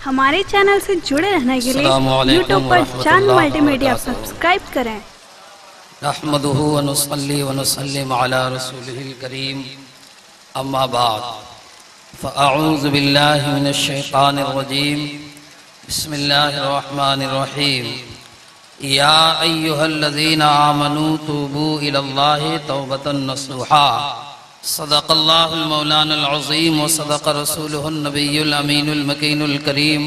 ہمارے چینل سے جڑے رہنے کے لیے یوٹیوب پر چاند ملٹی میڈیا سبسکرائب کریں۔ نحمده ونصلي ونسلم على رسوله الكريم اما بعد فاعوذ بالله من الشيطان الرجيم بسم الله الرحمن الرحيم يا ايها الذين آمنوا توبوا الى الله توبة نصوحا صدق الله المولانا العظيم وصدق رسوله النبي الامين المكين الكريم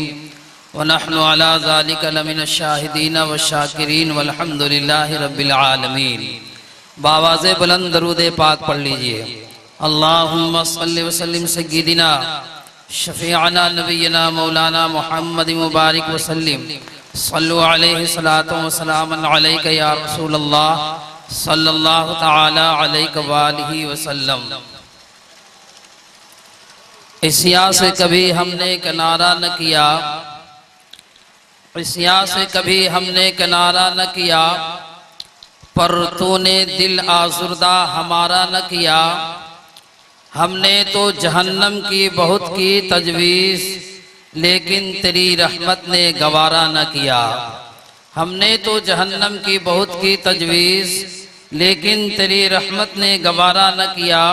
ونحن على ذلك لمن الشاہدین والشاکرین والحمد للہ رب العالمین۔ بآواز بلند درود پاک پڑھ لیجئے۔ اللہم صلی وسلم سیدنا شفیعنا نبینا مولانا محمد مبارک وسلم صلو علیہ صلاة و سلام علیک یا رسول اللہ صلی اللہ تعالی علیک وآلہ وسلم۔ عیسیٰ سے کبھی ہم نے کنارہ نہ کیا، عیسیٰ سے کبھی ہم نے کنارہ نہ کیا، پر تو نے دل آزردہ ہمارا نہ کیا۔ ہم نے تو جہنم کی بہت کی تجویز، لیکن تیری رحمت نے گوارا نہ کیا۔ ہم نے تو جہنم کی بہت کی تجویز، لیکن تیری رحمت نے گوارا نہ کیا۔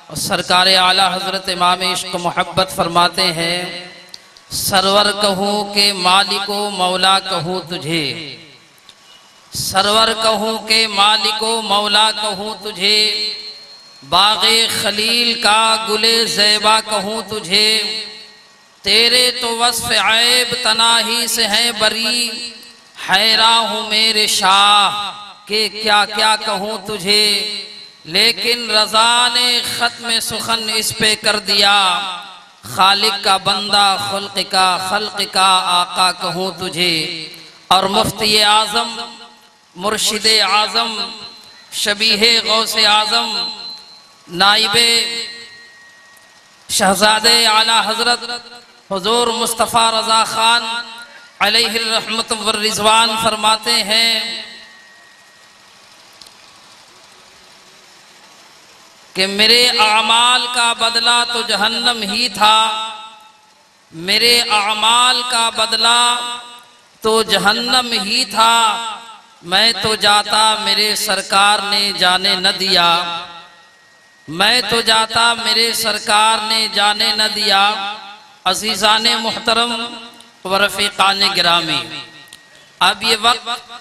اور سرکار اعلیٰ حضرت امام عشق محبت فرماتے ہیں، سرور کہوں کہ مالک و مولا کہوں تجھے، سرور کہوں کہ مالک و مولا کہوں تجھے، باغ خلیل کا گل زیبا کہوں تجھے، تیرے تو وصف عیب تناہی سے ہے بری، حیراں ہوں میرے شاہ کہ کیا کیا کہوں تجھے، لیکن رضا نے ختم سخن اس پہ کر دیا، خالق کا بندہ خلق کا آقا کہوں تجھے۔ اور مفتی اعظم مرشد اعظم شبیہ غوث اعظم نائب شہزادے اعلیٰ حضرت حضور مصطفیٰ رضا خان علیہ الرحمت والرضوان فرماتے ہیں کہ میرے اعمال کا بدلہ تو جہنم ہی تھا، میرے اعمال کا بدلہ تو جہنم ہی تھا، میں تو جاتا میرے سرکار نے جانے نہ دیا، میں تو جاتا میرے سرکار نے جانے نہ دیا۔ عزیزان محترم و رفیقان گرامی، اب یہ وقت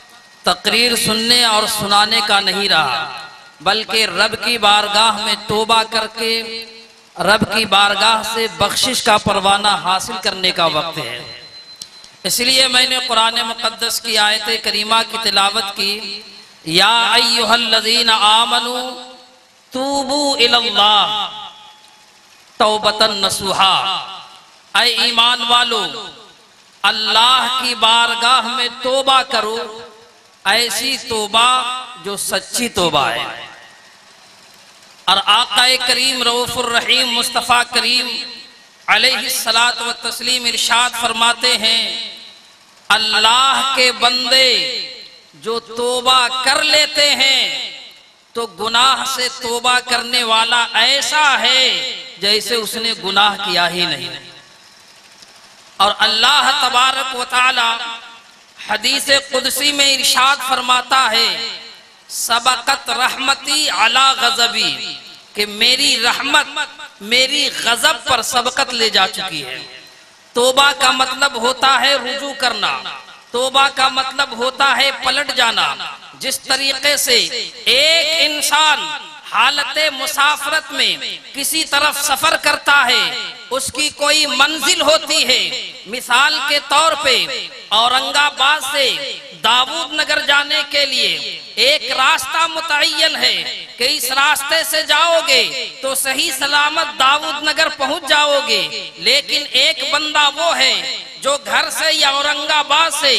تقریر سننے اور سنانے کا نہیں رہا، بلکہ رب کی بارگاہ میں توبہ کر کے رب کی بارگاہ سے بخشش کا پروانہ حاصل کرنے کا وقت ہے۔ اس لیے میں نے قرآن مقدس کی آیت کریمہ کی تلاوت کی، یا ایہا الذین آمنوا توبوا الی اللہ توبۃ نصوحا، اے ایمان والو اللہ کی بارگاہ میں توبہ کرو، ایسی توبہ جو سچی توبہ ہے۔ اور آقا کریم رؤوف الرحیم مصطفیٰ کریم علیہ الصلاۃ والتسلیم ارشاد فرماتے ہیں، اللہ کے بندے جو توبہ کر لیتے ہیں تو گناہ سے توبہ کرنے والا ایسا ہے جیسے اس نے گناہ کیا ہی نہیں۔ اور اللہ تبارک و تعالی حدیث قدسی میں ارشاد فرماتا ہے، سبقت رحمتی علی غضبی، کہ میری رحمت میری غضب پر سبقت لے جا چکی ہے۔ توبہ کا مطلب ہوتا ہے رجوع کرنا، توبہ کا مطلب ہوتا ہے پلٹ جانا۔ جس طریقے سے ایک انسان حالت مسافرت میں کسی طرف سفر کرتا ہے، اس کی کوئی منزل ہوتی ہے، مثال کے طور پہ اورنگ آباد سے داود نگر جانے کے لیے ایک راستہ متعین ہے کہ اس راستے سے جاؤ گے تو صحیح سلامت داود نگر پہنچ جاؤ گے، لیکن ایک بندہ وہ ہے جو گھر سے یا اورنگ آباد سے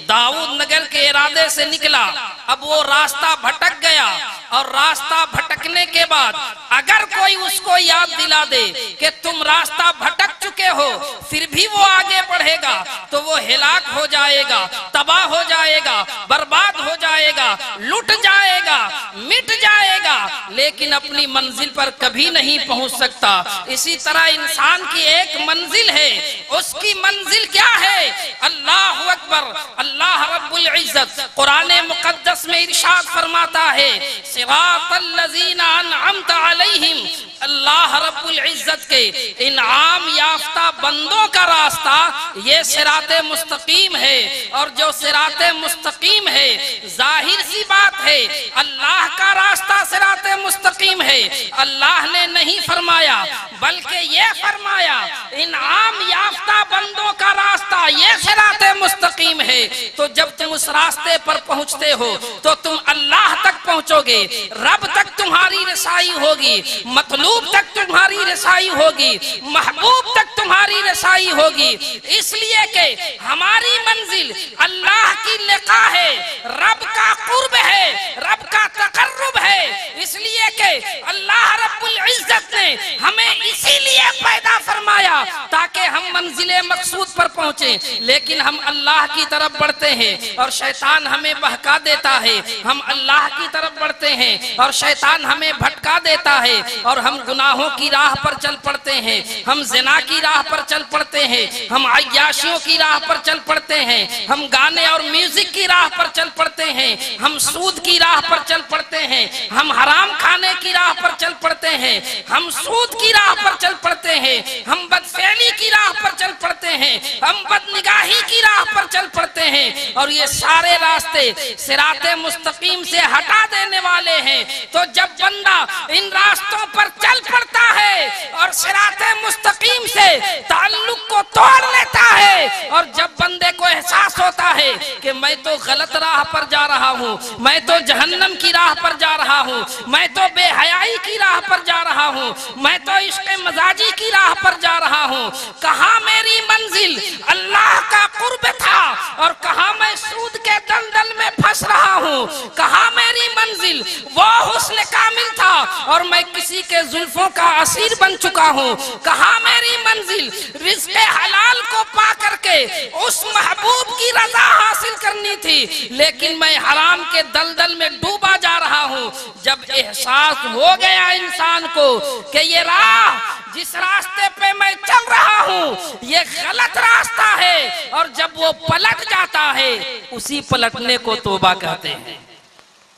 داود نگر کے ارادے سے نکلا، اب وہ راستہ بھٹک گیا، اور راستہ بھٹکنے کے بعد اگر کوئی اس کو یاد دلا دے کہ تم راستہ بھٹک چکے ہو پھر بھی وہ آگے بڑھے گا تو وہ ہلاک ہو جائے گا، تباہ ہو جائے گا، برباد ہو جائے گا، لٹ جائے گا، مٹ جائے گا، لیکن اپنی منزل پر کبھی نہیں پہنچ سکتا۔ اسی طرح انسان کی ایک منزل ہے، اس کی منزل کیا ہے؟ اللہ اکبر۔ اللہ رب العزت قرآن مقدس میں ارشاد فرماتا ہے صراط الذین انعمت علیہم، اللہ رب العزت کے انعام یافتہ بندوں کا راستہ یہ صراط مستقیم ہے۔ اور جو صراط مستقیم ہے ظاہر سی بات ہے اللہ کا راستہ صراط مستقیم ہے، اللہ نے نہیں فرمایا بلکہ یہ فرمایا انعام یافتہ بندوں کا راستہ یہ صراط مستقیم ہے۔ تو جب تم اس راستے پر پہنچتے ہو تو تم اللہ تک پہنچو گے، رب تک تمہاری رسائی ہوگی، مطلوب تک تمہاری رسائی ہوگی، محبوب تک تمہاری رسائی ہوگی، اس لیے کہ ہماری منزل اللہ کی لقا ہے، رب کا قرب ہے، رب کا تقرب ہے، اس لیے کہ اللہ رب العزت نے ہمیں اسی لیے پیدا فرمایا تاکہ ہم منزل مقصود پر پہنچیں، لیکن ہم اللہ کی طرف بڑھتے ہیں اور شیطان ہمیں بہکا دیتا ہے، ہم اللہ کی طرف بڑھتے ہیں اور شیطان ہمیں بھٹکا دیتا ہے اور ہم گناہوں کی راہ پر چل پڑتے ہیں، ہم زنا کی راہ پر چل پڑتے ہیں، ہم عیاشیوں کی راہ پر چل پڑتے ہیں، ہم گانے اور میوزک کی راہ پر چل پڑتے ہیں، ہم سود کی راہ پر چل پڑتے ہیں، ہم حرام کھانے کی راہ پر چل پڑتے ہیں، ہم سود کی راہ پر چل پڑتے ہیں، ہم بدفعلی کی راہ پر چل پڑتے ہیں، ہم بدنگاہی کی راہ پر چل پڑتے ہیں، اور یہ سارے راستے صراط مستقیم سے ہٹا دینے والے ہیں۔ تو جب بندہ ان راستوں پر چل پڑتا ہے اور صراط مستقیم سے تعلق کو توڑ لیتا ہے، اور جب بندے کو احساس ہوتا ہے کہ میں تو غلط راہ پر جا رہا ہوں، میں تو جہنم کی راہ پر جا رہا ہوں، میں تو بے حیائی کی راہ پر جا رہا ہوں، میں تو عشق مزاجی کی راہ پر جا رہا ہوں، کہاں میری منزل اللہ کا قرب تھا اور کہاں میں سود کے دلدل میں پھنس رہا ہوں، کہاں میری منزل وہ حسن کامل تھا اور میں کسی کے زلفوں کا اسیر بن چکا ہوں، کہاں میری منزل رزق حلال کو پا کر کے اس محبوب کی رضا حاصل کرنی تھی، لیکن میں حرام کے دلدل میں ڈوبا جا رہا ہوں۔ جب احساس ہو گیا انسان کو کہ یہ راہ جس راستے پہ میں چل رہا ہوں یہ غلط راستہ ہے، اور جب وہ پلٹ جاتا ہے اسی پلٹنے کو توبہ کہتے ہیں،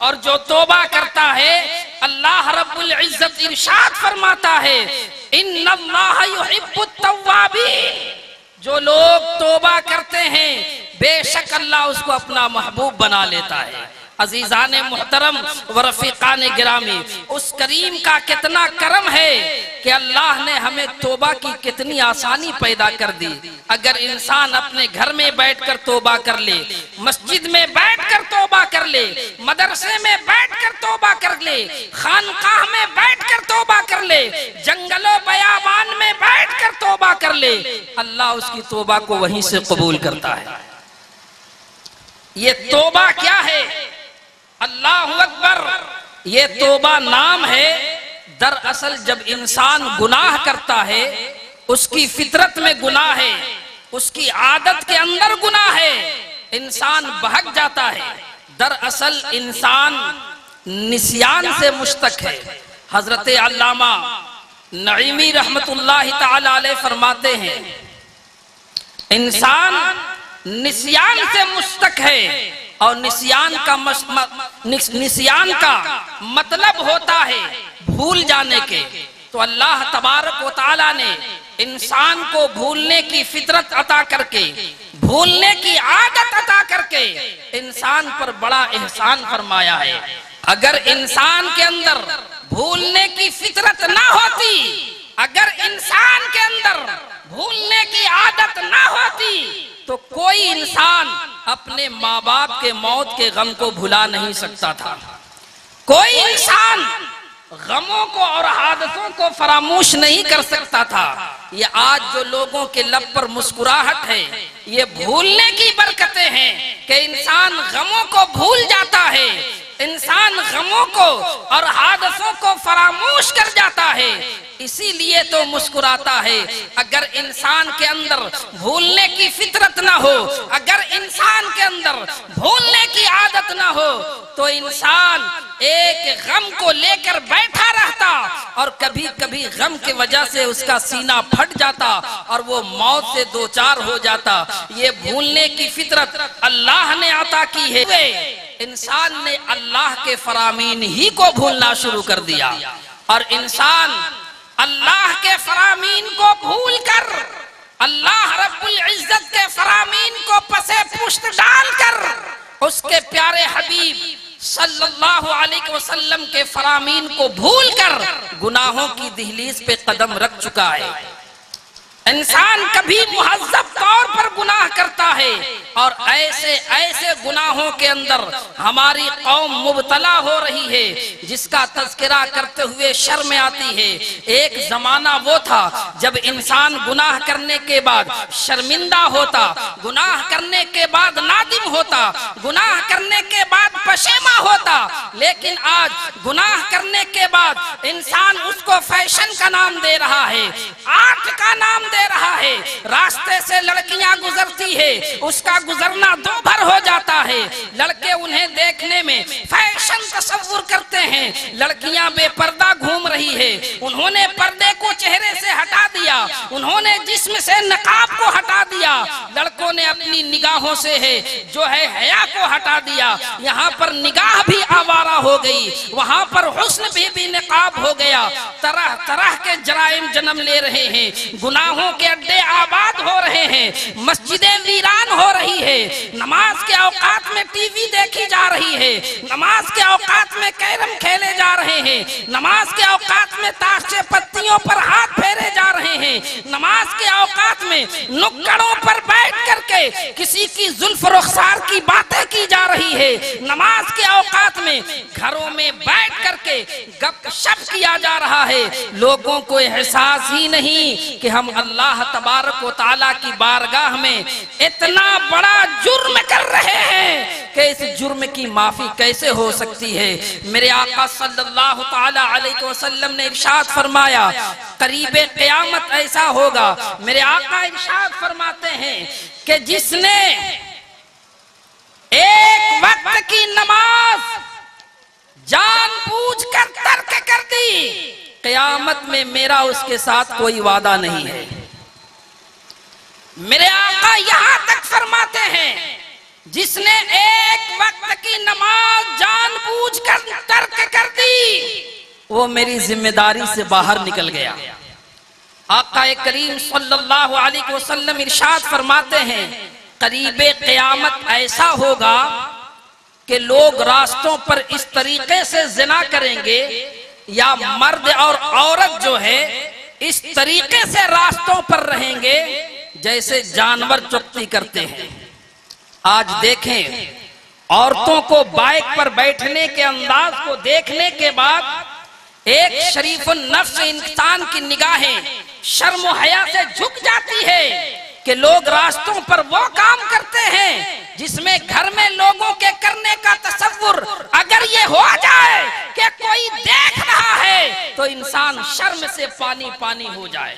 اور جو توبہ کرتا ہے اللہ رب العزت ارشاد فرماتا ہے ان اللہ یحب التوابین، جو لوگ توبہ کرتے ہیں بے شک اللہ اس کو اپنا محبوب بنا لیتا ہے۔ عزیزان محترم و رفیقان گرامی، اس کریم کا کتنا کرم ہے کہ اللہ نے ہمیں توبہ کی کتنی آسانی پیدا کر دی۔ اگر انسان اپنے گھر میں بیٹھ کر توبہ کر لے، مسجد میں بیٹھ کر توبہ کر لے، مدرسے میں بیٹھ کر توبہ کر لے، خانقاہ میں بیٹھ کر توبہ کر لے، جنگل و بیابان میں بیٹھ کر توبہ کر لے، اللہ اس کی توبہ کو وہیں سے قبول کرتا ہے۔ یہ توبہ کیا ہے؟ اللہ اکبر، یہ توبہ نام ہے۔ دراصل جب انسان گناہ کرتا ہے اس کی فطرت میں گناہ ہے، اس کی عادت کے اندر گناہ ہے، انسان بہک جاتا ہے۔ دراصل انسان نسیان سے مشتق ہے۔ حضرت علامہ نعیمی رحمت اللہ تعالی علیہ فرماتے ہیں انسان نسیان سے مشتق ہے، اور نسیان کا مطلب ہوتا ہے بھول جانے کے۔ تو اللہ تبارک و تعالی نے انسان کو بھولنے کی فطرت عطا کر کے، بھولنے کی عادت عطا کر کے انسان پر بڑا احسان فرمایا ہے۔ اگر انسان کے اندر بھولنے کی فطرت نہ ہوتی، اگر انسان کے اندر بھولنے کی عادت نہ ہوتی تو کوئی انسان اپنے ماں باپ کے موت کے غم کو بھلا نہیں سکتا تھا، کوئی انسان غموں کو اور حادثوں کو فراموش نہیں کر سکتا تھا۔ یہ آج جو لوگوں کے لب پر مسکراہٹ ہے یہ بھولنے کی برکتیں ہیں کہ انسان غموں کو بھول جاتا ہے، انسان غموں کو اور حادثوں کو فراموش کر جاتا ہے، اسی لیے تو مسکراتا ہے۔ اگر انسان کے اندر بھولنے کی فطرت نہ ہو، اگر انسان کے اندر بھولنے کی عادت نہ ہو تو انسان ایک غم کو لے کر بیٹھا رہتا اور کبھی کبھی غم کی وجہ سے اس کا سینہ پھٹ جاتا اور وہ موت سے دوچار ہو جاتا۔ یہ بھولنے کی فطرت اللہ نے عطا کی ہے۔ انسان نے اللہ کے فرامین ہی کو بھولنا شروع کر دیا، اور انسان اللہ کے فرامین کو بھول کر، اللہ رب العزت کے فرامین کو پسے پشت ڈال کر، اس کے پیارے حبیب صلی اللہ علیہ وسلم کے فرامین کو بھول کر گناہوں کی دہلیز پہ قدم رکھ چکا ہے۔ انسان کبھی مہذب طور پر گناہ کرتا ہے اور ایسے ایسے گناہوں کے اندر ہماری قوم مبتلا ہو رہی ہے جس کا تذکرہ کرتے ہوئے شرم آتی ہے۔ ایک زمانہ وہ تھا جب انسان گناہ کرنے کے بعد شرمندہ ہوتا، گناہ کرنے کے بعد نادم ہوتا، گناہ کرنے کے بعد پشیماں ہوتا، لیکن آج گناہ کرنے کے بعد انسان اس کو فیشن کا نام دے رہا ہے، آرٹ کا نام دے رہا ہے۔ راستے سے لڑکیاں گزرتی ہے، اس کا گزرنا دو بھر ہو جاتا ہے، لڑکے انہیں دیکھنے میں فیشن تصور کرتے ہیں۔ لڑکیاں بے پردہ گھوم رہی ہے، انہوں نے پردے کو چہرے سے ہٹا دیا، انہوں نے جسم سے نقاب کو ہٹا دیا، لڑکوں نے اپنی نگاہوں سے ہے جو ہے حیا کو ہٹا دیا۔ یہاں پر نگاہ بھی آوارہ ہو گئی، وہاں پر حسن بھی نقاب ہو گیا۔ طرح طرح کے جرائم جنم لے رہے ہیں، گناہوں کے اڈے آباد ہو رہے ہیں، مسجدیں ویران ہو رہی ہے، نماز کے اوقات میں ٹی وی دیکھی جا رہی ہے، نماز کے اوقات میں کیرم کھیلے جا رہے ہیں، نماز کے اوقات میں تاش پتیوں پر ہاتھ پھیرے جا رہے ہیں، نماز کے اوقات میں نکڑوں پر بیٹھ کر کے کسی کی زلف رخسار کی باتیں کی جا رہی ہے، نماز کے اوقات میں گھروں میں بیٹھ کر کے گپ شپ کیا جا رہا ہے۔ لوگوں کو احساس ہی نہیں کہ ہم اللہ تبارک و تعالیٰ کی بارگاہ میں اتنا بڑا جرم کر رہے ہیں کہ اس جرم کی معافی کیسے ہو سکتی ہے۔ میرے آقا صلی اللہ تعالیٰ علیہ وسلم نے ارشاد فرمایا قریب قیامت ایسا ہوگا، میرے آقا ارشاد فرماتے ہیں کہ جس نے ایک وقت کی نماز جان بوجھ کر ترک کر دی، قیامت میں میرا اس کے ساتھ کوئی وعدہ نہیں ہے۔ میرے آقا یہاں تک فرماتے ہیں جس نے ایک وقت کی نماز جان بوجھ کر ترک کر دی وہ میری ذمہ داری سے باہر نکل گیا۔ آقا کریم صلی اللہ علیہ وسلم ارشاد فرماتے ہیں قریب قیامت ایسا ہوگا کہ لوگ راستوں پر اس طریقے سے زنا کریں گے، یا مرد اور عورت جو ہے اس طریقے سے راستوں پر رہیں گے جیسے جانور چغتی کرتے ہیں۔ آج دیکھیں عورتوں کو بائک پر بیٹھنے کے انداز کو دیکھنے کے بعد ایک شریف النفس انسان کی نگاہیں شرم و حیا سے جھک جاتی ہے کہ لوگ راستوں پر وہ کام کرتے ہیں جس میں گھر میں لوگوں کے کرنے کا تصور اگر یہ ہو جائے کہ کوئی دیکھ رہا ہے تو انسان شرم سے پانی پانی ہو جائے۔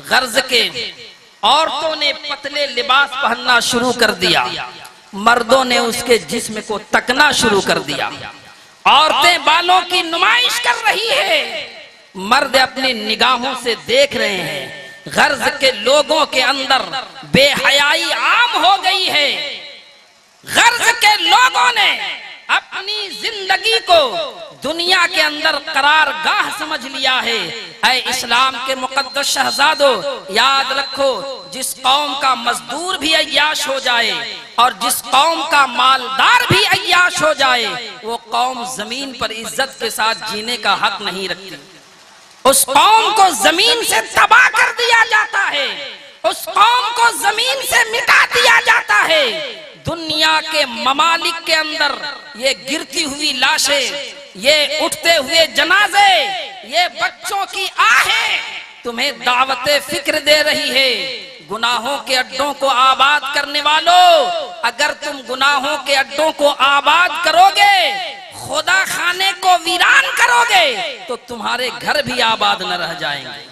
غرض کے عورتوں نے پتلے لباس پہننا شروع کر دیا، مردوں نے اس کے جسم کو تکنا شروع کر دیا۔ عورتیں بالوں کی نمائش کر رہی ہے، مرد اپنی نگاہوں سے دیکھ رہے ہیں۔ غرض کے لوگوں کے اندر بے حیائی عام ہو گئی ہے۔ غرض کے لوگوں نے اپنی زندگی کو دنیا کے اندر قرار گاہ سمجھ لیا ہے۔ اے اسلام کے مقدس شہزادوں، یاد رکھو جس قوم کا مزدور بھی عیاش ہو جائے اور جس قوم کا مالدار بھی عیاش ہو جائے وہ قوم زمین پر عزت کے ساتھ جینے کا حق نہیں رکھتی۔ اس قوم کو زمین سے تباہ کر دیا جاتا ہے، اس قوم کو زمین سے مٹا دیا جاتا ہے۔ دنیا کے ممالک کے اندر یہ گرتی ہوئی لاشیں، یہ اٹھتے ہوئے جنازے، یہ بچوں کی آہیں تمہیں دعوت فکر دے رہی ہے۔ گناہوں کے اڈوں کو آباد کرنے والوں، اگر تم گناہوں کے اڈوں کو آباد کرو گے خدا خانے کو ویران کرو گے تو تمہارے گھر بھی آباد نہ رہ جائیں گے۔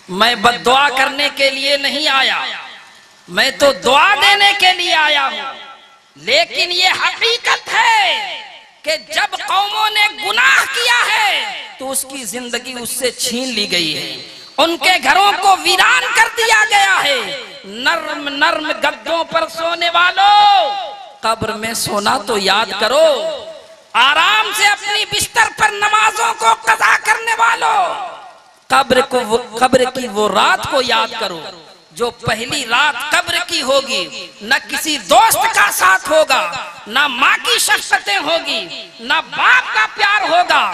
میں بد دعا کرنے کے لیے نہیں آیا، میں تو دعا دینے کے لیے آیا ہوں۔ لیکن یہ حقیقت ہے کہ جب قوموں نے گناہ کیا ہے تو اس کی زندگی اس سے چھین لی گئی ہے، ان کے گھروں کو ویران کر دیا گیا ہے۔ نرم نرم گدوں پر سونے والوں، قبر میں سونا تو یاد کرو۔ آرام سے اپنی بستر پر نمازوں کو قضا کرنے والوں، قبر کی وہ رات کو یاد کرو جو پہلی رات قبر کی ہوگی۔ نہ کسی دوست کا ساتھ ہوگا، نہ ماں کی شفقتیں ہوگی، نہ باپ کا پیار ہوگا۔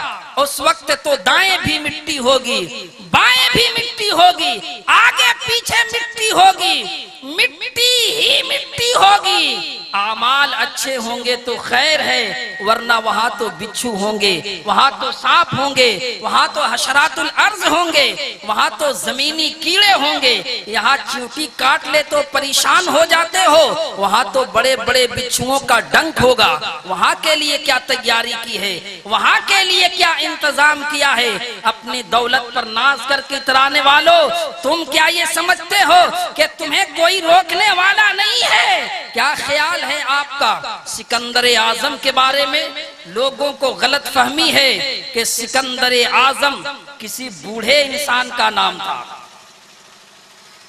اس وقت تو دائیں بھی مٹی ہوگی، بائیں بھی مٹی ہوگی، آگے پیچھے مٹی ہوگی، مٹی ہی مٹی ہوگی۔ اعمال اچھے ہوں گے تو خیر ہے، ورنہ وہاں تو بچھو ہوں گے، وہاں تو سانپ ہوں گے، وہاں تو حشرات الارض ہوں گے، وہاں تو زمینی کیڑے ہوں گے۔ یہاں چیونٹی کاٹ لے تو پریشان ہو جاتے ہو، وہاں تو بڑے بڑے بچھوؤں کا ڈنک ہوگا۔ وہاں کے لیے کیا تیاری کی ہے، وہاں کے لیے کیا انتظام کیا ہے؟ اپنی دولت پر ناز کر کے اترانے والوں، تم کیا یہ سمجھتے ہو کہ تمہیں کوئی روکنے والا نہیں ہے؟ کیا خیال ہے آپ کا سکندر اعظم کے بارے میں؟ لوگوں کو غلط فہمی ہے کہ سکندر اعظم کسی بوڑھے انسان کا نام تھا،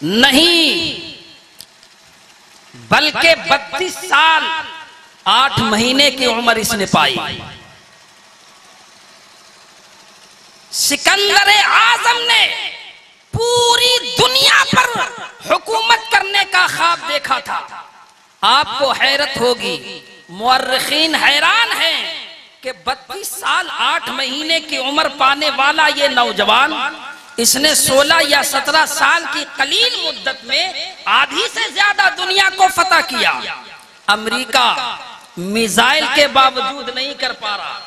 نہیں، بلکہ 32 سال 8 مہینے کی عمر اس نے پائی۔ سکندر اعظم نے پوری دنیا پر حکومت کرنے کا خواب دیکھا تھا۔ آپ کو حیرت ہوگی، مورخین حیران ہیں کہ 32 سال 8 مہینے کی عمر پانے والا یہ نوجوان، اس نے 16 یا 17 سال کی قلیل مدت میں آدھی سے زیادہ دنیا کو فتح کیا۔ امریکہ میزائل کے باوجود نہیں کر پا رہا،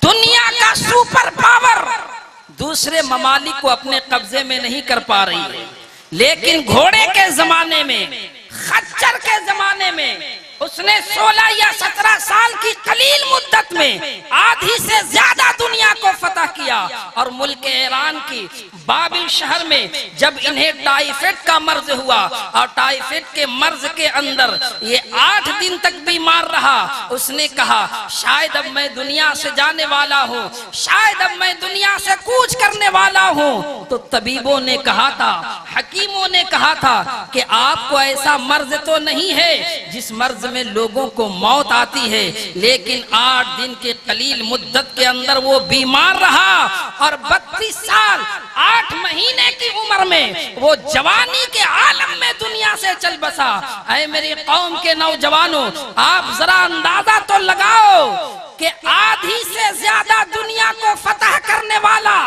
دنیا کا سپر پاور دوسرے ممالک کو اپنے قبضے میں نہیں کر پا رہی ہے، لیکن گھوڑے کے زمانے میں، خچر کے زمانے میں اس نے 16 یا 17 سال کی قلیل مدت میں آدھی سے زیادہ دنیا کو فتح کیا۔ اور ملک ایران کی بابل شہر میں جب انہیں ٹائیفائڈ کا مرض ہوا اور ٹائیفائڈ کے مرض کے اندر یہ 8 دن تک بیمار رہا، اس نے کہا شاید اب میں دنیا سے جانے والا ہوں، شاید اب میں دنیا سے کوچ کرنے والا ہوں۔ تو طبیبوں نے کہا تھا، حکیموں نے کہا تھا کہ آپ کو ایسا مرض تو نہیں ہے جس مرض میں لوگوں کو موت آتی ہے، لیکن 8 دن کے قلیل مدت کے اندر وہ بیمار رہا اور 32 سال 8 مہینے کی عمر میں وہ جوانی کے عالم میں دنیا سے چل بسا۔ اے میری قوم کے نوجوانوں، آپ ذرا اندازہ تو لگاؤ کہ آدھی سے زیادہ دنیا کو فتح کرنے والا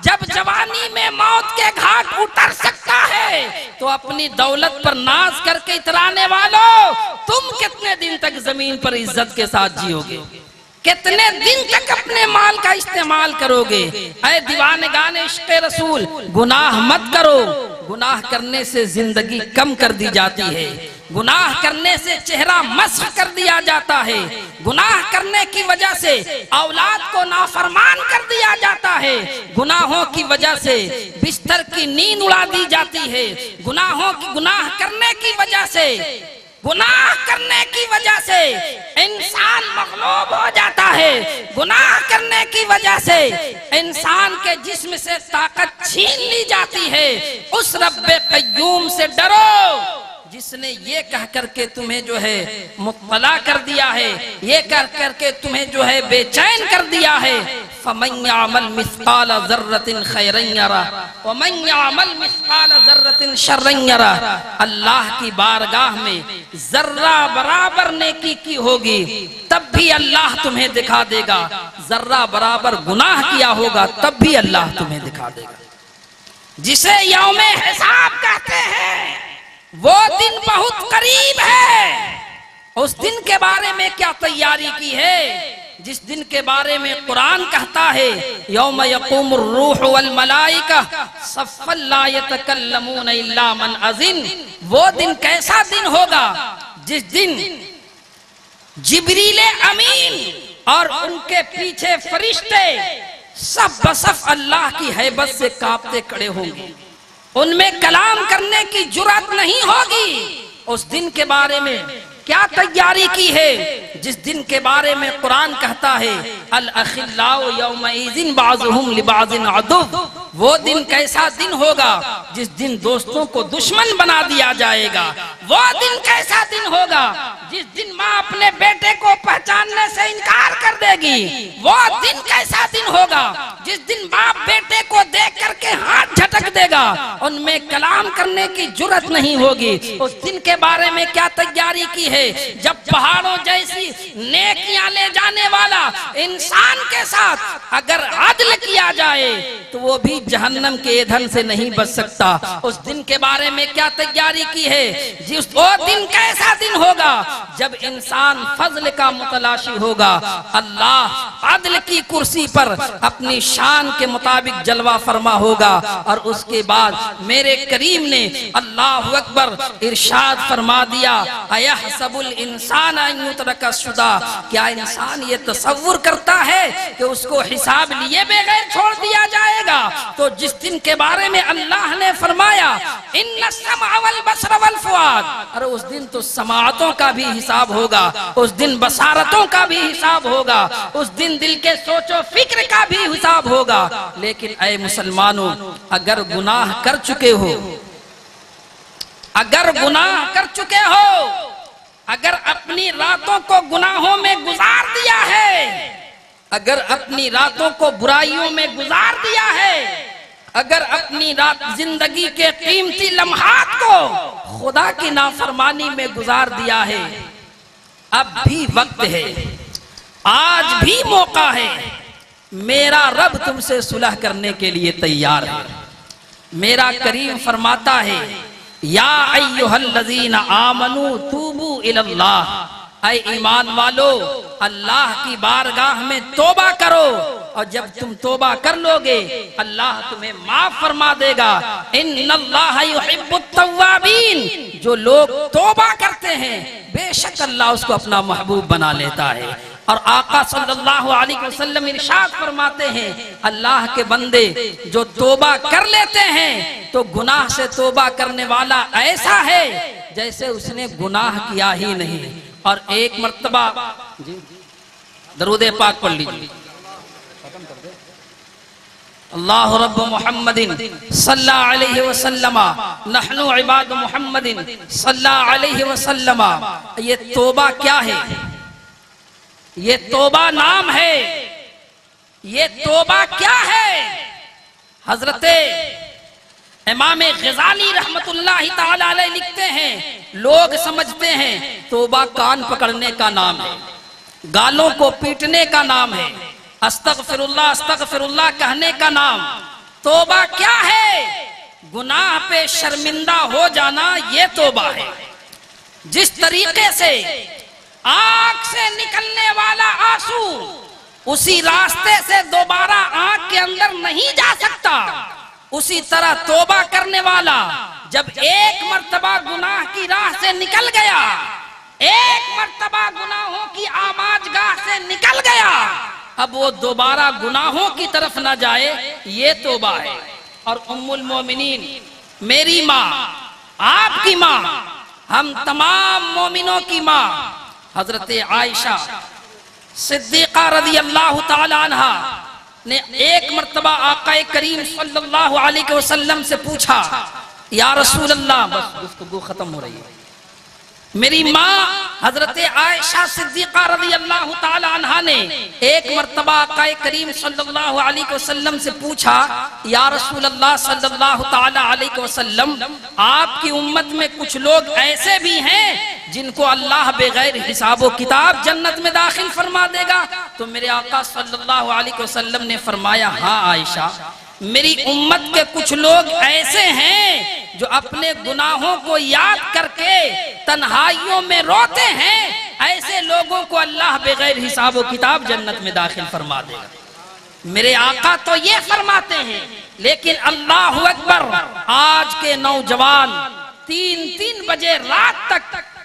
جب جوانی میں موت کے گھاٹ اتر سکتا ہے تو اپنی دولت پر ناز کر کے اترانے والوں، تم کتنے دن تک زمین پر عزت کے ساتھ جیو گے؟ کتنے دن تک اپنے مال کا استعمال کرو گے؟ اے دیوانگان عشق رسول، گناہ مت کرو۔ گناہ کرنے سے زندگی کم کر دی جاتی ہے، گناہ کرنے سے چہرہ مسخ کر دیا جاتا ہے، گناہ کرنے کی وجہ سے اولاد کو نافرمان کر دیا جاتا ہے، گناہوں کی وجہ سے بستر کی نیند اڑا دی جاتی ہے، گناہ کرنے کی وجہ سے انسان مغلوب ہو جاتا ہے، گناہ کرنے کی وجہ سے انسان کے جسم سے طاقت چھین لی جاتی ہے۔ اس رب قیوم سے ڈرو جس نے یہ کہہ کر کے تمہیں جو ہے مطلع کر دیا ہے، یہ کہہ کر کے تمہیں جو ہے بے چین کر دیا ہے۔ فَمَنْ يَعْمَلْ مِثْقَالَ ذَرَّةٍ خَيْرًا يَرَهُ وَمَنْ يَعْمَلْ مِثْقَالَ ذَرَّةٍ شَرًّا يَرَهُ۔ اللہ کی بارگاہ میں ذرہ برابر نیکی کی ہوگی تب بھی اللہ تمہیں دکھا دے گا، ذرہ برابر گناہ کیا ہوگا تب بھی اللہ تمہیں دکھا دے گا۔ جسے یوم حساب کہتے ہیں وہ دن بہت قریب ہے۔ اس دن کے بارے میں کیا تیاری کی ہے؟ جس دن کے بارے میں قرآن کہتا ہے یوم یقوم الروح والملائکہ صفا لا یتکلمون الا من اذن۔ وہ دن کیسا دن ہوگا جس دن جبریل امین اور ان کے پیچھے فرشتے سب بصف اللہ کی ہیبت سے کانپتے کھڑے ہوں گے، ان میں کلام کرنے کی جرات نہیں ہوگی۔ اس دن کے بارے میں کیا تیاری کی ہے؟ جس دن کے بارے میں قرآن کہتا ہے الاخلاء یومئذ بعضهم لبعض عدو، وہ دن کیسا دن ہوگا جس دن دوستوں کو دشمن بنا دیا جائے گا۔ وہ دن کیسا دن ہوگا جس دن ماں اپنے بیٹے کو پہچاننے سے انکار کر دے گی۔ وہ دن کیسا دن ہوگا جس دن باپ بیٹے کو دیکھ کر کے ہاتھ جھٹک دے گا، ان میں کلام کرنے کی جرت نہیں ہوگی۔ اس دن کے بارے میں کیا تیاری کی ہے؟ جب پہاڑوں جیسی نیکیاں لے جانے والا انسان کے ساتھ اگر عدل کیا جائے تو وہ بھی جہنم کے ایندھن سے نہیں بچ سکتا۔ اس دن کے بارے میں کیا تیاری کی ہے؟ وہ دن کیسا دن ہوگا جب انسان فضل کا متلاشی ہوگا، اللہ عدل کی کرسی پر اپنی شان کے مطابق جلوہ فرما ہوگا، اور اس کے بعد میرے کریم نے اللہ اکبر ارشاد فرما دیا اَيَحْسَبُ الْإِنسَانَ أَن يُتْرَكَ سُدًى، کیا انسان یہ تصور کرتا ہے کہ اس کو حساب لیے بغیر چھوڑ دیا جائے گا؟ تو جس دن کے بارے میں اللہ نے فرمایا إِنَّ السَّمْعَ وَالْبَصَرَ وَالْفُؤَادَ، اور اس دن تو سماعتوں کا بھی حساب ہوگا، اس دن بصارتوں کا بھی حساب ہوگا، اس دن دل کے سوچ و فکر کا بھی حساب ہوگا۔ لیکن اے مسلمانوں، اگر گناہ کر چکے ہو، اگر گناہ کر چکے ہو، اگر اپنی راتوں کو گناہوں میں گزار دیا ہے، اگر اپنی راتوں کو برائیوں میں گزار دیا ہے، اگر اپنی زندگی کے قیمتی لمحات کو خدا کی نافرمانی میں گزار دیا ہے، اب بھی وقت ہے، آج بھی موقع ہے۔ میرا رب تم سے صلح کرنے کے لیے تیار ہے۔ میرا کریم فرماتا ہے یا ایھا الذین آمنوا توبوا الی اللہ، اے ایمان والو اللہ کی بارگاہ میں توبہ کرو، اور جب تم توبہ کر لوگے اللہ تمہیں معاف فرما دے گا۔ ان اللہ یحب التوابین، جو لوگ توبہ کرتے ہیں بے شک اللہ اس کو اپنا محبوب بنا لیتا ہے۔ اور آقا صلی اللہ علیہ وسلم ارشاد فرماتے ہیں اللہ کے بندے جو توبہ کر لیتے ہیں تو گناہ سے توبہ کرنے والا ایسا ہے جیسے اس نے گناہ کیا ہی نہیں۔ اور ایک مرتبہ درود پاک پڑھ لیجیے، اللہ رب محمد صلی اللہ علیہ وسلم نحن عباد محمد صلی اللہ علیہ وسلم۔ یہ توبہ کیا ہے؟ یہ توبہ نام ہے، یہ توبہ کیا ہے؟ حضرت امام غزالی رحمت اللہ تعالی علیہ لکھتے ہیں لوگ سمجھتے ہیں توبہ کان پکڑنے کا نام ہے، گالوں کو پیٹنے کا نام ہے، استغفر اللہ کہنے کا نام۔ توبہ کیا ہے؟ گناہ پہ شرمندہ ہو جانا، یہ توبہ ہے۔ جس طریقے سے آنکھ سے نکلنے والا آنسو اسی راستے سے دوبارہ آنکھ کے اندر نہیں جا سکتا، اسی طرح توبہ کرنے والا جب ایک مرتبہ گناہ کی راہ سے نکل گیا، ایک مرتبہ گناہوں کی آماج گاہ سے نکل گیا، اب وہ دوبارہ گناہوں کی طرف نہ جائے، یہ توبہ ہے۔ اور ام المومنین میری ماں، آپ کی ماں، ہم تمام مومنوں کی ماں حضرت عائشہ صدیقہ رضی اللہ تعالی عنہ نے ایک مرتبہ آقا کریم صلی اللہ علیہ وسلم سے پوچھا یا رسول اللہ، بس گفتگو ختم ہو رہی ہے، میری ماں حضرت عائشہ صدیقہ رضی اللہ تعالی عنہ نے ایک مرتبہ آقا کریم صلی اللہ علیہ وسلم سے پوچھا یا رسول اللہ صلی اللہ تعالی علیہ وسلم، آپ کی امت میں کچھ لوگ ایسے بھی ہیں جن کو اللہ بغیر حساب و کتاب جنت میں داخل فرما دے گا؟ تو میرے آقا صلی اللہ علیہ وسلم نے فرمایا ہاں عائشہ، میری امت کے کچھ لوگ ایسے ہیں جو اپنے گناہوں کو یاد کر کے تنہائیوں میں روتے ہیں، ایسے لوگوں کو اللہ بغیر حساب و کتاب جنت میں داخل فرما دے گا۔ میرے آقا تو یہ فرماتے ہیں، لیکن اللہ اکبر، آج کے نوجوان 3 بجے رات تک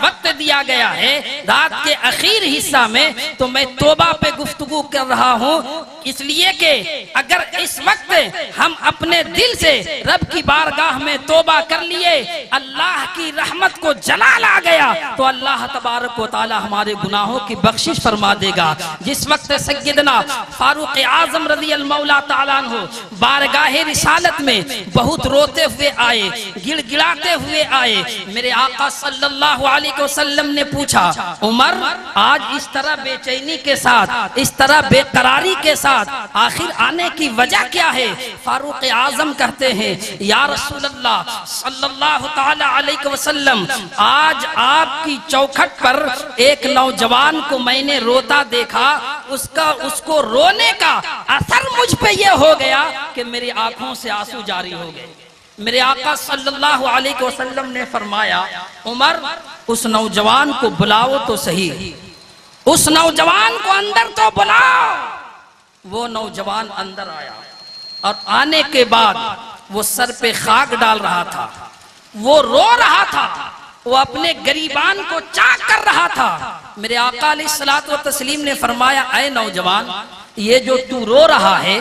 وقت دیا گیا ہے رات کے اخیر حصہ میں، تو میں توبہ پہ گفتگو کر رہا ہوں، اس لیے کہ اگر اس وقت ہم اپنے دل سے رب کی بارگاہ میں توبہ کر لیے، اللہ کی رحمت کو جلال آ گیا تو اللہ تبارک و تعالی ہمارے گناہوں کی بخشش فرما دے گا۔ جس وقت سیدنا فاروق اعظم رضی اللہ تعالیٰ عنہ بارگاہ رسالت میں بہت روتے ہوئے آئے، گڑ گڑاتے ہوئے آئے، میرے آقا صلی اللہ علیہ وسلم نے پوچھا، عمر آج اس طرح بے چینی کے ساتھ، اس طرح بے قراری کے ساتھ آخر آنے کی وجہ کیا ہے؟ فاروق اعظم کہتے ہیں، یا رسول اللہ صلی اللہ تعالی علیہ وسلم، آج آپ کی چوکھٹ پر ایک نوجوان کو میں نے روتا دیکھا، اس کو رونے کا اثر مجھ پہ یہ ہو گیا کہ میری آنکھوں سے آنسو جاری ہو گئے۔ میرے آقا صلی اللہ علیہ وسلم نے فرمایا، عمر اس نوجوان کو بلاؤ تو صحیح، اس نوجوان کو اندر تو بلاؤ۔ وہ نوجوان اندر آیا اور آنے کے بعد وہ سر پہ خاک ڈال رہا تھا، وہ رو رہا تھا، وہ اپنے گریبان کو چاک کر رہا تھا۔ میرے آقا علیہ الصلوۃ والتسلیم نے فرمایا، اے نوجوان، یہ جو تو رو رہا ہے،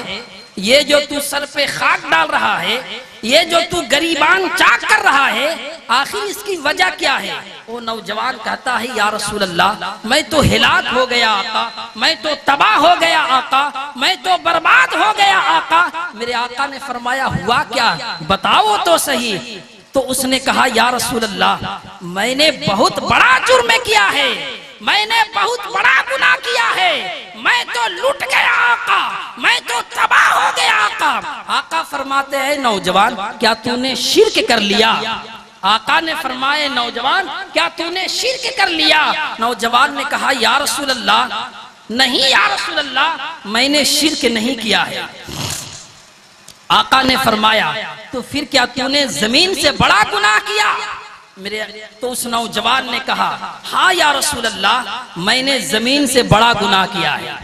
یہ جو تو سر پہ خاک ڈال رہا ہے، یہ جو تو گریبان چاک کر رہا ہے، آخر اس کی وجہ کیا ہے؟ وہ نوجوان کہتا ہے، یا رسول اللہ میں تو ہلاک ہو گیا آقا، میں تو تباہ ہو گیا آقا، میں تو برباد ہو گیا آقا۔ میرے آقا نے فرمایا، ہوا کیا؟ بتاؤ تو صحیح۔ تو اس نے کہا، یا رسول اللہ میں نے بہت بڑا جرم کیا ہے، میں نے بہت بڑا گناہ کیا ہے، میں تو لٹ گیا آقا، میں تو تباہ ہو گیا آقا۔ آقا فرماتے ہیں، نوجوان کیا تو نے شرک کر لیا؟ آقا نے فرمایا، نوجوان کیا تو نے شرک کر لیا؟ نوجوان نے کہا، یا رسول اللہ نہیں یا رسول اللہ، میں نے شرک نہیں کیا ہے۔ آقا نے فرمایا، تو پھر کیا تو نے زمین سے بڑا گناہ کیا؟ تو اس نوجوان نے کہا، ہاں یا رسول اللہ میں نے زمین سے بڑا گناہ کیا ہے۔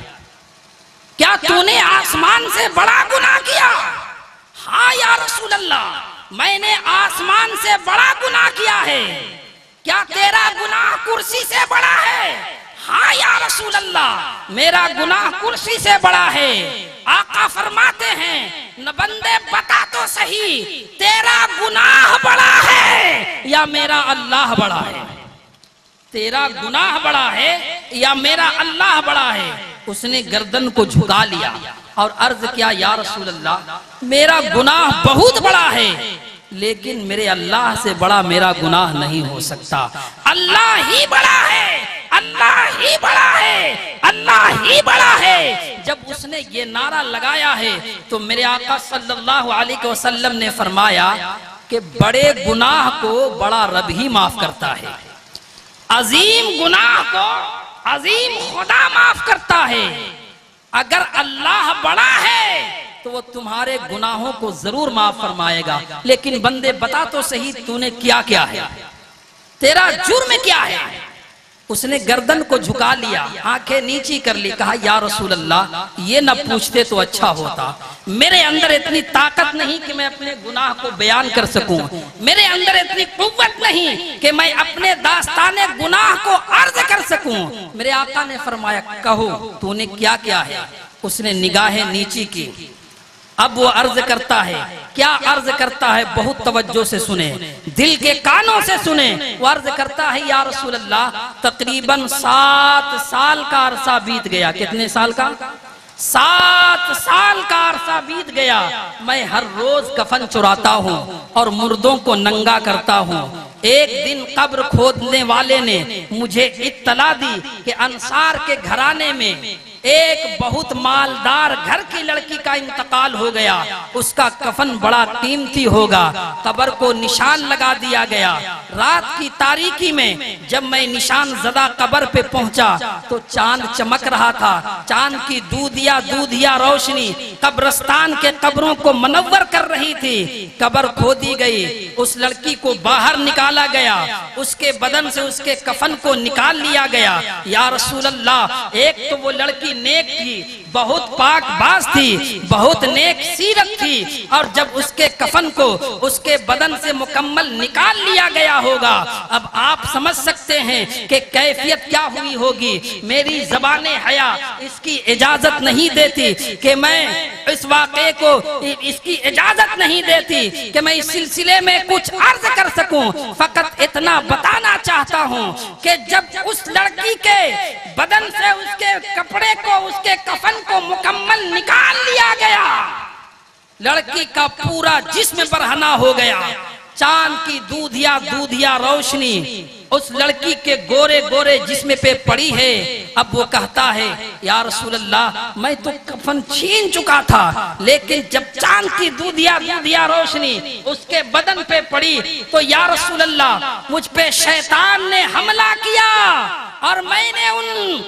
کیا تو نے آسمان سے بڑا گناہ کیا؟ ہاں یا رسول اللہ میں نے آسمان سے بڑا گناہ کیا ہے۔ کیا تیرا گناہ کرسی سے بڑا ہے؟ ہاں یا رسول اللہ میرا گناہ کرسی سے بڑا ہے۔ آقا فرماتے ہیں، نہ بندے بتا تو صحیح، تیرا گناہ بڑا ہے یا میرا اللہ بڑا ہے؟ تیرا گناہ بڑا ہے یا میرا اللہ بڑا ہے؟ اس نے گردن کو جھکا لیا اور عرض کیا، یا رسول اللہ میرا گناہ بہت بڑا ہے، لیکن میرے اللہ سے بڑا میرا گناہ نہیں ہو سکتا۔ اللہ ہی بڑا ہے، اللہ ہی بڑا ہے، اللہ ہی بڑا ہے۔ جب اس نے یہ نعرہ لگایا ہے تو میرے آقا صلی اللہ علیہ وسلم نے فرمایا کہ بڑے گناہ کو بڑا رب ہی معاف کرتا ہے، عظیم گناہ کو عظیم خدا معاف کرتا ہے۔ اگر اللہ بڑا ہے تو وہ تمہارے گناہوں کو ضرور معاف فرمائے گا، لیکن بندے بتا تو صحیح تو نے کیا کیا ہے، تیرا جرم کیا ہے؟ اس نے گردن کو جھکا لیا، آنکھیں نیچی کر لی، کہا، یا رسول اللہ یہ نہ پوچھتے تو اچھا ہوتا، میرے اندر اتنی طاقت نہیں کہ میں اپنے گناہ کو بیان کر سکوں، میرے اندر اتنی قوت نہیں کہ میں اپنے داستان گناہ کو عرض کر سکوں۔ میرے آقا نے فرمایا، کہو تو نے کیا کیا ہے؟ اس نے نگاہیں نیچی کی، اب وہ عرض کرتا ہے، کیا عرض کرتا ہے؟ بہت توجہ سے سنیں، دل کے کانوں سے سنیں۔ وہ عرض کرتا ہے، یا رسول اللہ تقریباً 7 سال کا عرصہ بیت گیا۔ کتنے سال کا؟ 7 سال کا عرصہ بیت گیا۔ میں ہر روز کفن چراتا ہوں اور مردوں کو ننگا کرتا ہوں۔ ایک دن قبر کھودنے والے نے مجھے اطلاع دی کہ انصار کے گھرانے میں ایک بہت مالدار گھر کی لڑکی کا انتقال ہو گیا، اس کا کفن بڑا قیمتی ہوگا۔ قبر کو نشان لگا دیا گیا۔ رات کی تاریکی میں جب میں نشان زدہ قبر پہ پہنچا تو چاند چمک رہا تھا، چاند کی دودھیا روشنی قبرستان کے قبروں کو منور کر رہی تھی۔ قبر کھودی گئی، اس لڑکی کو باہر نکالا گیا، اس کے بدن سے اس کے کفن کو نکال لیا گیا۔ یا رسول اللہ ایک تو وہ لڑکی نیک تھی، بہت پاک باز تھی، بہت نیک سیرت تھی، اور جب اس کے کفن کو اس کے بدن سے مکمل نکال لیا گیا ہوگا، اب آپ سمجھ سکتے ہیں کہ کیفیت کیا ہوئی ہوگی۔ میری زبان حیا اس کی اجازت نہیں دیتی کہ میں اس واقعے کو، اس کی اجازت نہیں دیتی کہ میں اس سلسلے میں کچھ عرض کر سکوں۔ فقط اتنا بتانا چاہتا ہوں کہ جب اس لڑکی کے بدن سے اس کے کپڑے کو، اس کے کفن کو مکمل نکال لیا گیا، لڑکی کا پورا جسم برہنہ ہو گیا، چاند کی دودھیا روشنی اس لڑکی کے گورے گورے جسم پہ پڑی ہے۔ اب وہ کہتا ہے یا رسول اللہ میں تو کفن چھین چکا تھا، لیکن جب چاند کی دودھیا روشنی اس کے بدن پہ پڑی تو یا رسول اللہ مجھ پہ شیطان نے حملہ کیا، اور میں نے ان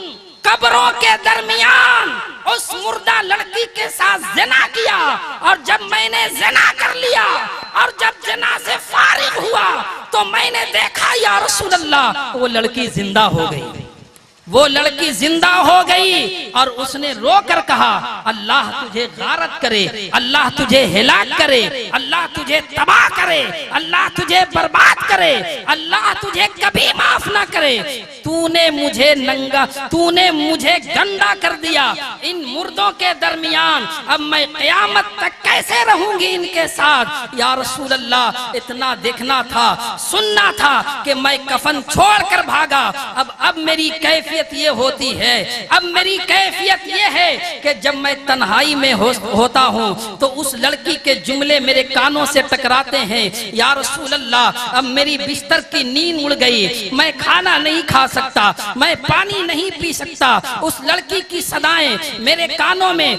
قبروں کے درمیان اس مردہ لڑکی کے ساتھ زنا کیا، اور جب میں نے زنا کر لیا اور جب زنا سے فارغ ہوا تو میں نے دیکھا یا رسول اللہ وہ لڑکی زندہ ہو گئی، وہ لڑکی زندہ ہو گئی، اور اس نے رو کر کہا اللہ تجھے غارت کرے، اللہ تجھے ہلاک کرے، اللہ تجھے تباہ کرے، اللہ تجھے برباد کرے، اللہ تجھے کبھی معاف نہ کرے۔ تو نے مجھے ننگا، تو نے مجھے گندا کر دیا ان مردوں کے درمیان، اب میں قیامت تک کیسے رہوں گی ان کے ساتھ؟ یا رسول اللہ اتنا دیکھنا تھا، سننا تھا کہ میں کفن چھوڑ کر بھاگا، اب میری کیفیت یہ ہوتی ہے، اب میری کیفیت یہ ہے کہ جب میں تنہائی میں ہوتا ہوں تو اس لڑکی کے جملے میرے کانوں سے ٹکراتے ہیں، یا رسول اللہ اب میری بستر کی نیند اڑ گئی، میں کھانا نہیں کھا سکتا، میں پانی نہیں پی سکتا، اس لڑکی کی صدائیں میرے کانوں میں،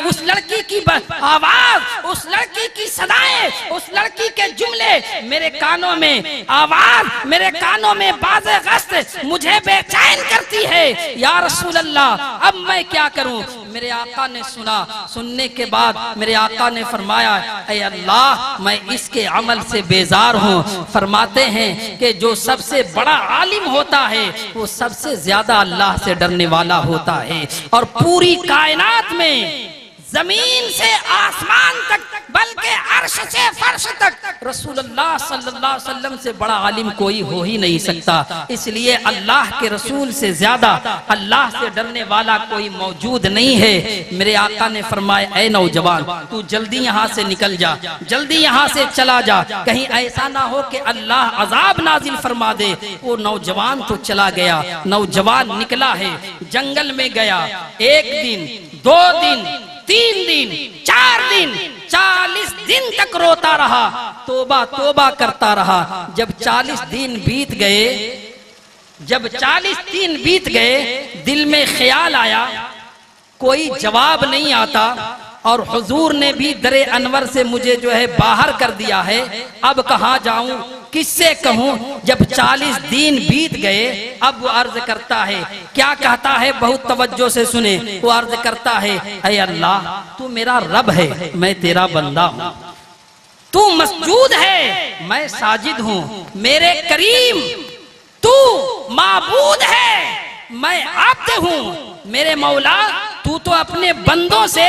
اس لڑکی کی آواز، اس لڑکی کی صدائیں، اس لڑکی کے جملے میرے کانوں میں، آواز میرے کانوں میں باز غست مجھے بے چین کرتی ہے۔ یا رسول اللہ اب میں کیا کروں؟ میرے آقا نے سنا، سننے کے بعد میرے آقا نے فرمایا اے اللہ میں اس کے عمل سے بیزار ہوں۔ فرماتے ہیں کہ جو سب سے بڑا عالم ہوتا ہے وہ سب سے زیادہ اللہ سے ڈرنے والا ہوتا ہے، اور پوری کائنات میں زمین سے آسمان تک بلکہ عرش سے فرش تک رسول اللہ صلی اللہ علیہ وسلم سے بڑا عالم کوئی ہو ہی نہیں سکتا، اس لیے اللہ کے رسول سے زیادہ اللہ سے ڈرنے والا کوئی موجود نہیں ہے۔ میرے آقا نے فرمایا اے نوجوان تو جلدی یہاں سے نکل جا، جلدی یہاں سے چلا جا، کہیں ایسا نہ ہو کہ اللہ عذاب نازل فرما دے۔ وہ نوجوان تو چلا گیا، نوجوان نکلا ہے، جنگل میں گیا، 1 دن 2 دن 3 دن 4 دن 40 دن تک روتا رہا، توبہ کرتا رہا۔ جب 40 دن بیت گئے دل میں خیال آیا کوئی جواب نہیں آتا، اور حضور نے بھی در انور سے مجھے جو ہے باہر کر دیا ہے، اب کہاں جاؤں، کس سے کہوں؟ جب 40 دن بیت گئے اب وہ عرض کرتا ہے، کیا کہتا ہے بہت توجہ سے سنیں، وہ عرض کرتا ہے اے اللہ تو میرا رب ہے، میں تیرا بندہ ہوں، تو مسجود ہے میں ساجد ہوں، میرے کریم تو معبود ہے میں عبد ہوں، میرے مولا تو اپنے بندوں سے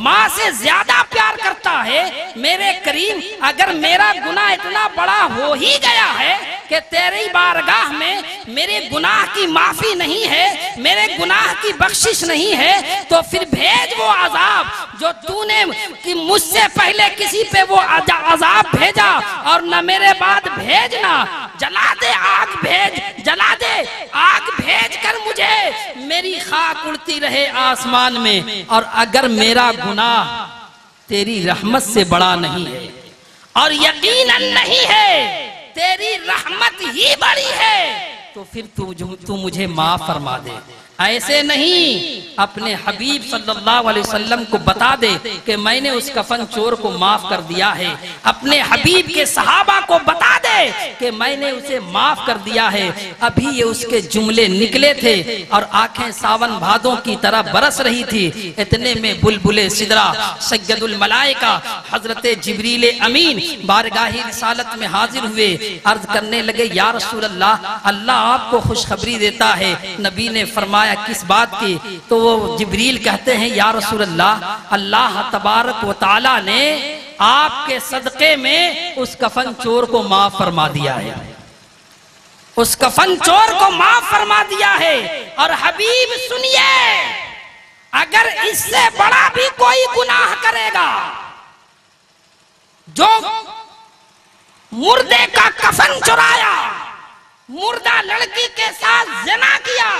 ماں سے زیادہ پیار کرتا ہے، میرے کریم اگر میرا گناہ اتنا بڑا ہو ہی گیا ہے کہ تیری بارگاہ میں میرے گناہ کی معافی نہیں ہے، میرے گناہ کی بخشش نہیں ہے، تو پھر بھیج وہ عذاب جو تو نے مجھ سے پہلے کسی پہ وہ عذاب بھیجا اور نہ میرے بعد بھیجنا، جلا دے آگ، جلا دے آگ بھیج کر مجھے میری خاک اڑتی رہے آسمان میں، اور اگر میرا گناہ تیری رحمت سے بڑا نہیں ہے اور یقیناً نہیں ہے، تیری رحمت ہی بڑی ہے، تو پھر تو مجھے معاف فرما دے۔ ایسے نہیں، اپنے حبیب صلی اللہ علیہ وسلم کو بتا دے کہ میں نے اس کفن چور کو معاف کر دیا ہے، اپنے حبیب کے صحابہ کو بتا دے ہے کہ میں نے اسے معاف کر دیا ہے۔ ابھی یہ اس کے جملے نکلے تھے اور آنکھیں ساون بھادوں کی طرح برس رہی تھی، اتنے میں بلبل سدرہ سید الملائکہ حضرت جبریل امین بارگاہ رسالت میں حاضر ہوئے، عرض کرنے لگے یا رسول اللہ، اللہ آپ کو خوشخبری دیتا ہے۔ نبی نے فرمایا کس بات کی؟ تو وہ جبریل کہتے ہیں یا رسول اللہ، اللہ تبارک و تعالی نے آپ کے صدقے میں اس کفن چور کو معاف فرما دیا ہے، اس کفن چور کو معاف فرما دیا ہے۔ اور حبیب سنیے، اگر اس سے بڑا بھی کوئی گناہ کرے گا، جو مردے کا کفن چرایا، مردہ لڑکی کے ساتھ زنا کیا،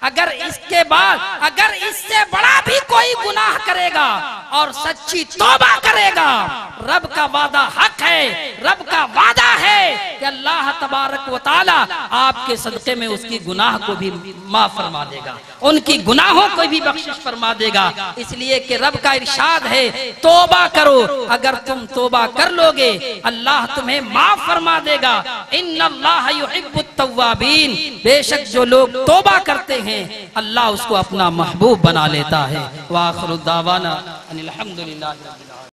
اگر اس کے بعد اگر اس سے بڑا بھی کوئی گناہ کرے گا اور سچی توبہ کرے گا، رب کا وعدہ حق ہے، رب کا وعدہ ہے کہ اللہ تبارک و تعالی آپ کے صدقے میں اس کی گناہ کو بھی معاف فرما دے گا، ان کی گناہوں کو بھی بخشش فرما دے گا، اس لیے کہ رب کا ارشاد ہے توبہ کرو، اگر تم توبہ کر لو گے اللہ تمہیں معاف فرما دے گا۔ ان اللہ یحب التوابین، بے شک جو لوگ توبہ کرتے ہیں اللہ اس کو اپنا محبوب بنا لیتا ہے۔ وآخر الدعوانا ان الحمدللہ رب العالمین۔